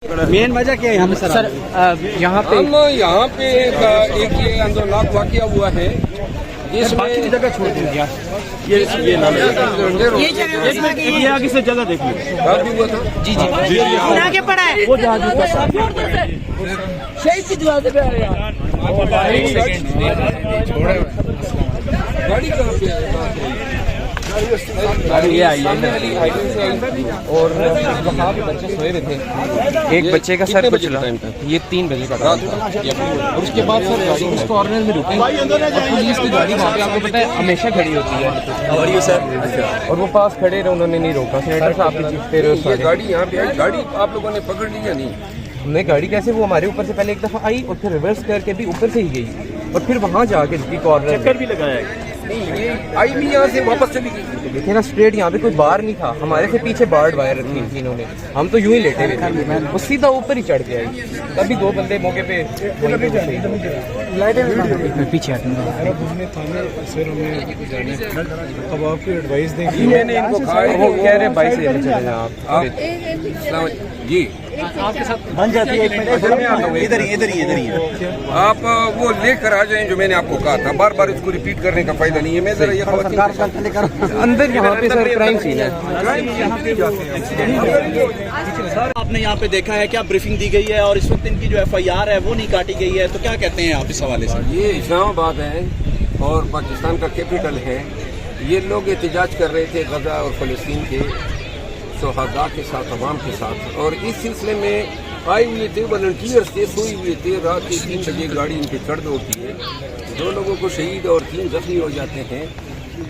مین وجہ کیا ہے یہاں پہ سر؟ یہاں پہ ایک یہ اندرناک واقعہ ہوا ہے جس میں جگہ چھوڑ دیا یہ آگے سے جگہ دیکھیے ہوا تھا جی جی آگے پڑا ہے وہ شہید کی دروازے پہ گاڑی کہاں پہ اور وہاں پہ بچے سوئے ہوئے تھے، ایک بچے کا سر کچلا، یہ 3 بجے کا ٹائم تھا اور اس کے بعد سر گاڑی اس کارنر میں رکی اور پولیس کی گاڑی وہاں پہ آپ کو پتہ ہے ہمیشہ کھڑی ہوتی ہے اور وہ پاس کھڑے رہے، انہوں نے نہیں روکا. سینیٹر صاحب کی چیختے رہے. یہ گاڑی یہاں پہ آئی، گاڑی آپ لوگوں نے پکڑ لی یا نہیں؟ ہم نے گاڑی کیسے، وہ ہمارے اوپر سے پہلے ایک دفعہ آئی اور پھر ریورس کر کے بھی اوپر سے ہی گئی اور پھر وہاں جا کے رکی کارنر چکر بھی لگایا نہیں، یہ آئی بھی یہاں سے واپس چلی گئی. دیکھیں نا اسٹریٹ یہاں پہ کوئی بار نہیں تھا، ہمارے سے پیچھے بارڈ وائر رکھی تھی انہوں نے، ہم تو یوں ہی لیٹے ہوئے تھے، وہ سیدھا اوپر ہی چڑھ کے آئی. تبھی 2 بندے موقع پہ پیچھے اب آپ کی ایڈوائس دیں گے. میں نے ان کو کہا ہے وہ کہہ رہے ہیں 22 سے چلے جائیں آپ. السلام علیکم جی، بن جاتی ہے. ادھر ہی آپ وہ لے کر آ جائیں جو میں نے آپ کو کہا تھا. بار بار اس کو ریپیٹ کرنے کا فائدہ نہیں ہے. میں ذرا یہ اندر یہاں پہ سر کرائم سین ہے. آپ نے یہاں پہ دیکھا ہے کیا بریفنگ دی گئی ہے اور اس وقت ان کی جو FIR ہے وہ نہیں کاٹی گئی ہے، تو کیا کہتے ہیں آپ اس حوالے سے؟ یہ اسلام آباد ہے اور پاکستان کا کیپٹل ہے. یہ لوگ احتجاج کر رہے تھے غزہ اور فلسطین کے شہداء کے ساتھ، عوام کے ساتھ، اور اس سلسلے میں آئے ہوئے تھے، والنٹیئرس تھے، سوئی ہوئے تھے. رات کے 3 بجے گاڑی ان پہ چڑھ ہوتی ہے. 2 لوگوں کو شہید اور 3 زخمی ہو جاتے ہیں.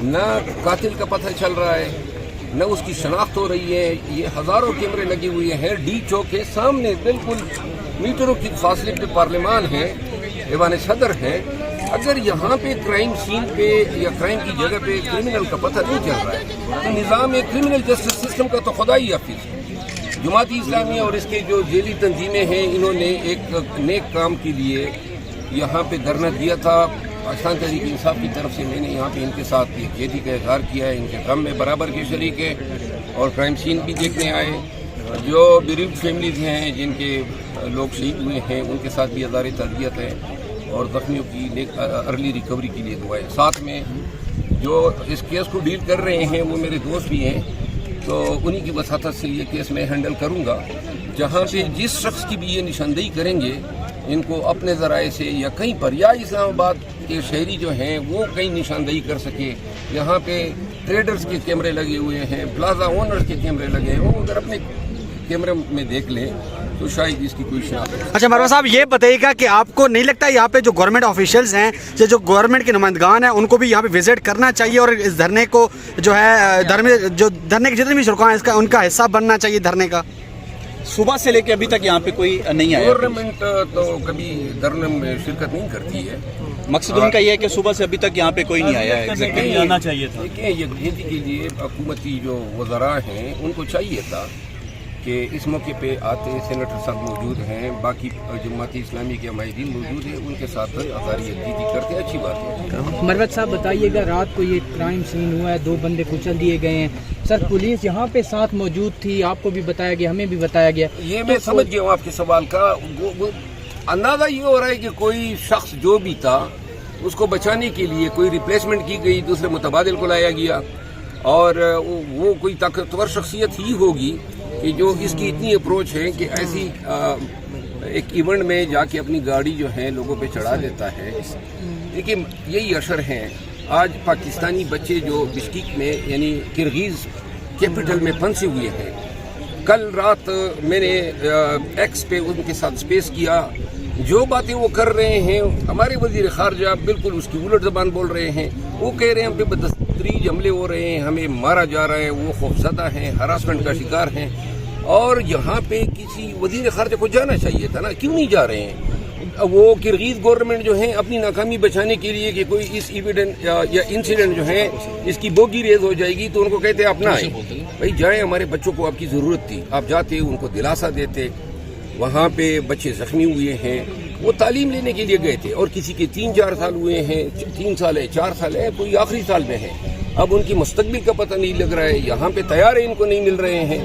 نہ قاتل کا پتہ چل رہا ہے، نہ اس کی شناخت ہو رہی ہے. یہ ہزاروں کیمرے لگے ہوئے ہیں. ڈی چوک کے سامنے بالکل میٹروں کی فاصلے پہ پارلیمان ہے، ایوان صدر ہے. اگر یہاں پہ کرائم سین پہ یا کرائم کی جگہ پہ کرمنل کا پتہ نہیں چل رہا ہے تو نظام کرمنل جسٹس سسٹم کا تو خدا ہی حافظ ہے. جماعت اسلامیہ اور اس کے جو ذیلی تنظیمیں ہیں، انہوں نے ایک نیک کام کے لیے یہاں پہ دھرنا دیا تھا. پاکستان تحریک انصاف کی طرف سے میں نے یہاں پہ ان کے ساتھ یکجہتی کا اظہار کیا ہے. ان کے غم میں برابر کے شریک ہے اور کرائم سین بھی دیکھنے آئے. جو بیریوڈ فیملیز ہیں جن کے لوگ شہید ہوئے ہیں ان کے ساتھ بھی اظہار تعزیت ہے اور زخمیوں کی ارلی ریکوری کے لیے دعائیں. ساتھ میں جو اس کیس کو ڈیل کر رہے ہیں وہ میرے دوست بھی ہیں، تو انہی کی وساطت سے یہ کیس میں ہینڈل کروں گا. جہاں پہ جس شخص کی بھی یہ نشاندہی کریں گے ان کو اپنے ذرائع سے یا کہیں پر، یا اسلام آباد کے شہری جو ہیں وہ کہیں نشاندہی کر سکے. یہاں پہ ٹریڈرز کے کیمرے لگے ہوئے ہیں، پلازا اونرز کے کیمرے لگے ہیں، وہ اگر اپنے کیمرے میں دیکھ لیں تو شاید اس کی کوئی شناخت. اچھا مروہ صاحب، یہ بتائیے گا کہ آپ کو نہیں لگتا یہاں پہ جو گورنمنٹ آفیشلز ہیں، جو گورنمنٹ کے نمائندگان ہیں، ان کو بھی یہاں پہ وزٹ کرنا چاہیے اور اس دھرنے کو جو ہے دھرنے کے جتنے بھی شرکاء ہیں ان کا حصہ بننا چاہیے دھرنے کا؟ صبح سے لے کے ابھی تک یہاں پہ کوئی نہیں آیا. گورنمنٹ تو کبھی دھرنے میں شرکت نہیں کرتی ہے. مقصد ان کا یہ ہے کہ صبح سے ابھی تک یہاں پہ کوئی نہیں آیا ہے. آنا چاہیے تھا. دیکھیں، یکجہتی کے لیے حکومتی جو وزراء ہیں ان کو چاہیے تھا کہ اس موقع پہ آتے. سینیٹر صاحب موجود ہیں، باقی جماعت اسلامی کے معاہدین موجود ہیں، ان کے ساتھ اظہار یکجہتی کرتے ہیں. اچھی بات ہے. مروت صاحب بتائیے گا، رات کو یہ کرائم سین ہوا ہے، 2 بندے کچل دیے گئے ہیں. سر پولیس یہاں پہ ساتھ موجود تھی، آپ کو بھی بتایا گیا، ہمیں بھی بتایا گیا. یہ میں سمجھ گیا ہوں آپ کے سوال کا. اندازہ یہ ہو رہا ہے کہ کوئی شخص جو بھی تھا اس کو بچانے کے لیے کوئی ریپلیسمنٹ کی گئی، دوسرے متبادل کو لایا گیا، اور وہ کوئی طاقتور شخصیت ہی ہوگی کہ جو اس کی اتنی اپروچ ہے کہ ایسی ایک ایونٹ میں جا کے اپنی گاڑی جو ہے لوگوں پہ چڑھا دیتا ہے. دیکھیے، یہی اشر ہیں. آج پاکستانی بچے جو بشکیک میں یعنی کرغیز کیپٹل میں پھنسے ہوئے ہیں، کل رات میں نے ایکس پہ ان کے ساتھ سپیس کیا. جو باتیں وہ کر رہے ہیں، ہمارے وزیر خارجہ بالکل اس کی الٹ زبان بول رہے ہیں. وہ کہہ رہے ہیں ہم پہ بدتریج حملے ہو رہے ہیں، ہمیں مارا جا رہا ہے، وہ خوفزدہ ہیں، ہراسمنٹ کا شکار ہیں. اور یہاں پہ کسی وزیر خارجہ کو جانا چاہیے تھا نا، کیوں نہیں جا رہے ہیں؟ وہ کرغیز گورنمنٹ جو ہے اپنی ناکامی بچانے کے لیے کہ کوئی اس ایویڈنٹ یا انسیڈنٹ جو ہے اس کی بوگی ریز ہو جائے گی تو ان کو کہتے آپ نہ آئیں. بھائی جائیں، ہمارے بچوں کو آپ کی ضرورت تھی، آپ جاتے ان کو دلاسا دیتے. وہاں پہ بچے زخمی ہوئے ہیں، وہ تعلیم لینے کے لیے گئے تھے، اور کسی کے 3-4 سال ہوئے ہیں، 3 سال ہے، 4 سال ہے، کوئی آخری سال میں ہے. اب ان کی مستقبل کا پتہ نہیں لگ رہا ہے. یہاں پہ طیارے ان کو نہیں مل رہے ہیں.